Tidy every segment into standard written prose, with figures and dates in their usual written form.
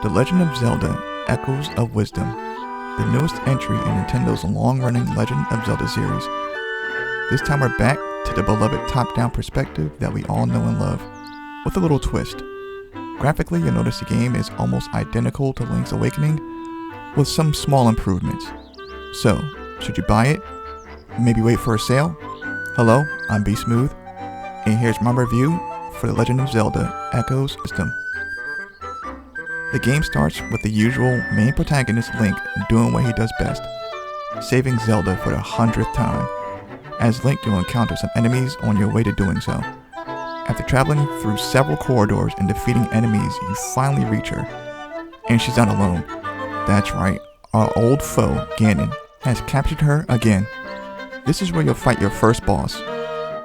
The Legend of Zelda: Echoes of Wisdom, the newest entry in Nintendo's long-running Legend of Zelda series. This time we're back to the beloved top-down perspective that we all know and love, with a little twist. Graphically, you'll notice the game is almost identical to Link's Awakening, with some small improvements. So, should you buy it? Maybe wait for a sale? Hello, I'm B Smooth, and here's my review for The Legend of Zelda: Echoes of Wisdom. The game starts with the usual main protagonist Link doing what he does best, saving Zelda for the 100th time. As Link, you'll encounter some enemies on your way to doing so. After traveling through several corridors and defeating enemies, you finally reach her. And she's not alone. That's right, our old foe, Ganon, has captured her again. This is where you'll fight your first boss.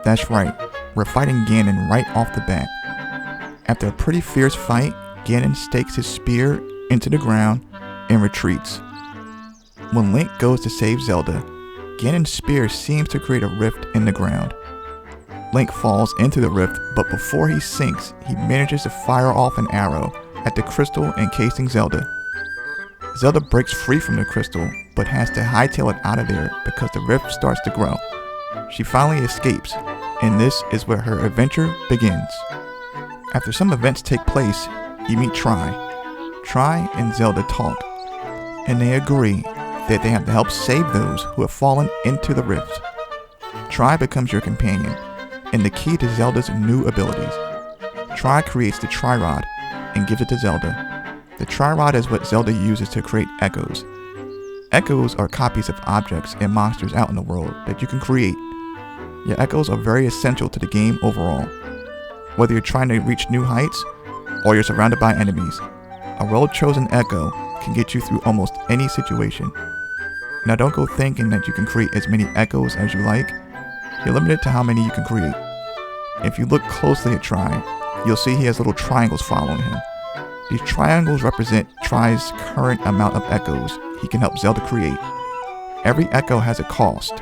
That's right, we're fighting Ganon right off the bat. After a pretty fierce fight, Ganon stakes his spear into the ground and retreats. When Link goes to save Zelda, Ganon's spear seems to create a rift in the ground. Link falls into the rift, but before he sinks, he manages to fire off an arrow at the crystal encasing Zelda. Zelda breaks free from the crystal, but has to hightail it out of there because the rift starts to grow. She finally escapes, and this is where her adventure begins. After some events take place, you meet Tri. Tri and Zelda talk, and they agree that they have to help save those who have fallen into the rift. Tri becomes your companion, and the key to Zelda's new abilities. Tri creates the Tri-Rod and gives it to Zelda. The Tri-Rod is what Zelda uses to create echoes. Echoes are copies of objects and monsters out in the world that you can create. Your echoes are very essential to the game overall. Whether you're trying to reach new heights, or you're surrounded by enemies, a well-chosen echo can get you through almost any situation. Now don't go thinking that you can create as many echoes as you like. You're limited to how many you can create. If you look closely at Tri, you'll see he has little triangles following him. These triangles represent Tri's current amount of echoes he can help Zelda create. Every echo has a cost.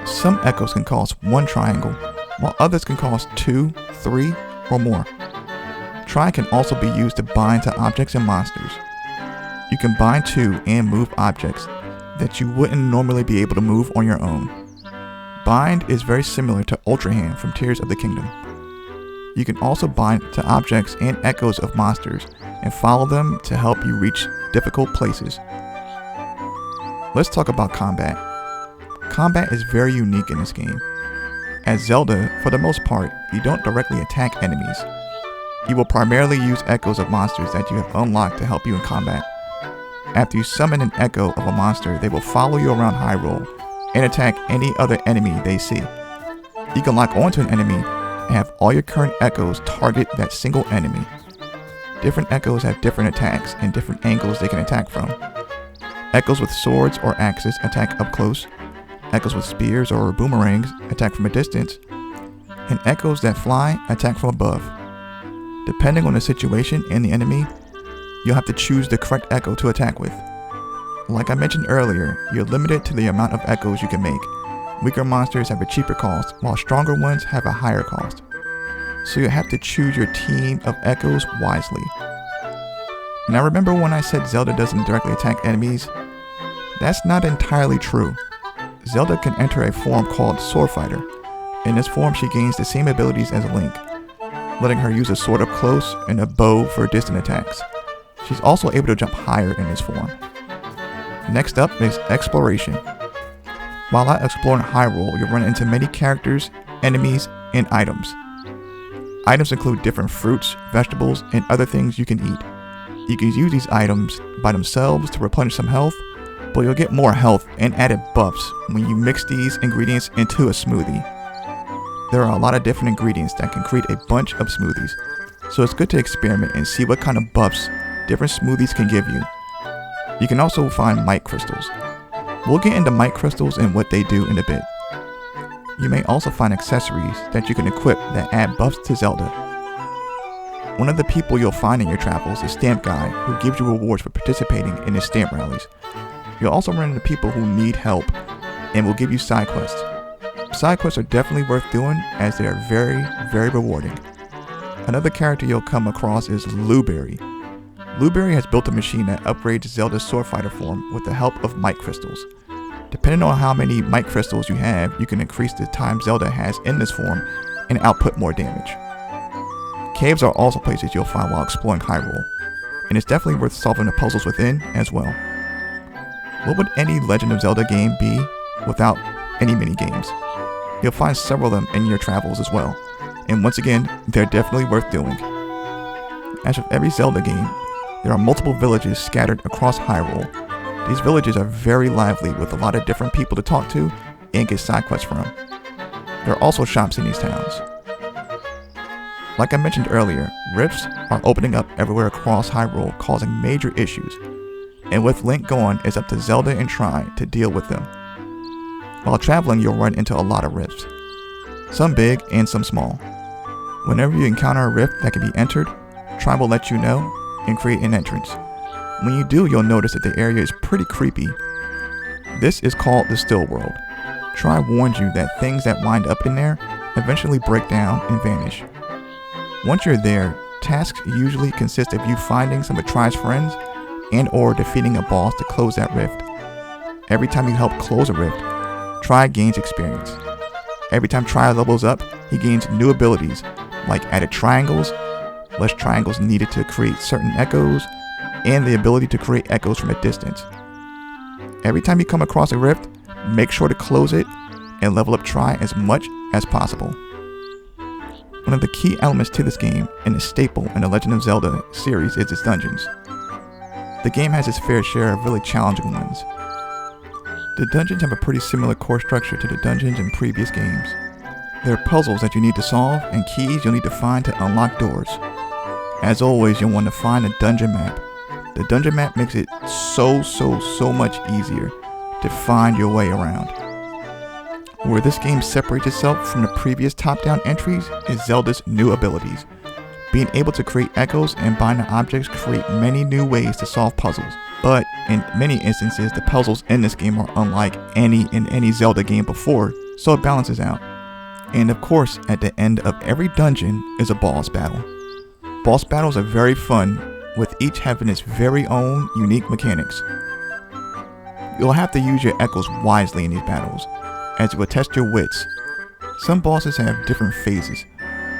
Some echoes can cost 1 triangle, while others can cost 2, 3, or more. Tri can also be used to bind to objects and monsters. You can bind to and move objects that you wouldn't normally be able to move on your own. Bind is very similar to Ultra Hand from Tears of the Kingdom. You can also bind to objects and echoes of monsters and follow them to help you reach difficult places. Let's talk about combat. Combat is very unique in this game. As Zelda, for the most part, you don't directly attack enemies. You will primarily use echoes of monsters that you have unlocked to help you in combat. After you summon an echo of a monster, they will follow you around Hyrule and attack any other enemy they see. You can lock onto an enemy and have all your current echoes target that single enemy. Different echoes have different attacks and different angles they can attack from. Echoes with swords or axes attack up close. Echoes with spears or boomerangs attack from a distance. And echoes that fly attack from above. Depending on the situation and the enemy, you'll have to choose the correct echo to attack with. Like I mentioned earlier, you're limited to the amount of echoes you can make. Weaker monsters have a cheaper cost, while stronger ones have a higher cost. So you have to choose your team of echoes wisely. Now remember when I said Zelda doesn't directly attack enemies? That's not entirely true. Zelda can enter a form called Sword Fighter. In this form she gains the same abilities as Link, letting her use a sword up close and a bow for distant attacks. She's also able to jump higher in this form. Next up is Exploration. While out exploring Hyrule, you'll run into many characters, enemies, and items. Items include different fruits, vegetables, and other things you can eat. You can use these items by themselves to replenish some health, but you'll get more health and added buffs when you mix these ingredients into a smoothie. There are a lot of different ingredients that can create a bunch of smoothies, so it's good to experiment and see what kind of buffs different smoothies can give you. You can also find might crystals. We'll get into might crystals and what they do in a bit. You may also find accessories that you can equip that add buffs to Zelda. One of the people you'll find in your travels is Stamp Guy, who gives you rewards for participating in his stamp rallies. You'll also run into people who need help and will give you side quests. Side quests are definitely worth doing as they are very, very rewarding. Another character you'll come across is Blueberry. Blueberry has built a machine that upgrades Zelda's sword fighter form with the help of might crystals. Depending on how many might crystals you have, you can increase the time Zelda has in this form and output more damage. Caves are also places you'll find while exploring Hyrule, and it's definitely worth solving the puzzles within as well. What would any Legend of Zelda game be without any mini-games? You'll find several of them in your travels as well, and once again, they're definitely worth doing. As with every Zelda game, there are multiple villages scattered across Hyrule. These villages are very lively with a lot of different people to talk to and get side quests from. There are also shops in these towns. Like I mentioned earlier, rifts are opening up everywhere across Hyrule, causing major issues, and with Link gone, it's up to Zelda and Tri to deal with them. While traveling, you'll run into a lot of rifts, some big and some small. Whenever you encounter a rift that can be entered, Tri will let you know and create an entrance. When you do, you'll notice that the area is pretty creepy. This is called the Still World. Tri warned you that things that wind up in there eventually break down and vanish. Once you're there, tasks usually consist of you finding some of Tri's friends and or defeating a boss to close that rift. Every time you help close a rift, Tri gains experience. Every time Tri levels up, he gains new abilities like added triangles, less triangles needed to create certain echoes, and the ability to create echoes from a distance. Every time you come across a rift, make sure to close it and level up Tri as much as possible. One of the key elements to this game, and a staple in the Legend of Zelda series, is its dungeons. The game has its fair share of really challenging ones. The dungeons have a pretty similar core structure to the dungeons in previous games. There are puzzles that you need to solve and keys you'll need to find to unlock doors. As always, you'll want to find a dungeon map. The dungeon map makes it so much easier to find your way around. Where this game separates itself from the previous top-down entries is Zelda's new abilities. Being able to create echoes and bind the objects create many new ways to solve puzzles, but in many instances the puzzles in this game are unlike any in any Zelda game before, so it balances out. And of course, at the end of every dungeon is a boss battle. Boss battles are very fun, with each having its very own unique mechanics. You'll have to use your echoes wisely in these battles, as it will test your wits. Some bosses have different phases,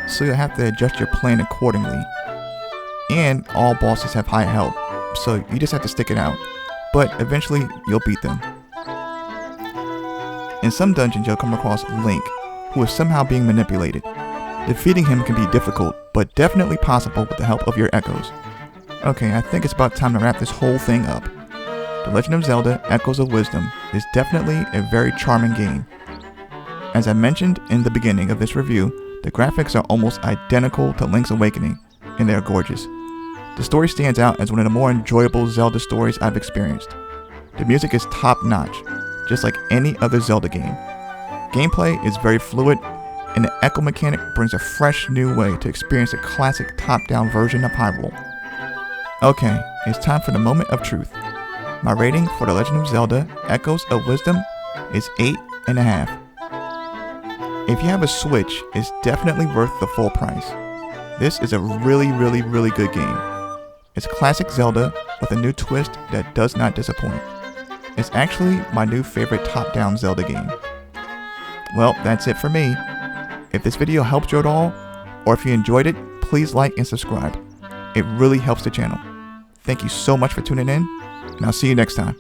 so you'll have to adjust your plan accordingly. And all bosses have high health, so you just have to stick it out, but eventually you'll beat them. In some dungeons you'll come across Link, who is somehow being manipulated. Defeating him can be difficult, but definitely possible with the help of your echoes. Okay, I think it's about time to wrap this whole thing up. The Legend of Zelda Echoes of Wisdom is definitely a very charming game. As I mentioned in the beginning of this review, the graphics are almost identical to Link's Awakening, and they are gorgeous. The story stands out as one of the more enjoyable Zelda stories I've experienced. The music is top-notch, just like any other Zelda game. Gameplay is very fluid, and the echo mechanic brings a fresh new way to experience a classic top-down version of Hyrule. Okay, it's time for the moment of truth. My rating for The Legend of Zelda Echoes of Wisdom is 8.5. If you have a Switch, it's definitely worth the full price. This is a really good game. It's classic Zelda with a new twist that does not disappoint. It's actually my new favorite top-down Zelda game. Well, that's it for me. If this video helped you at all, or if you enjoyed it, please like and subscribe. It really helps the channel. Thank you so much for tuning in, and I'll see you next time.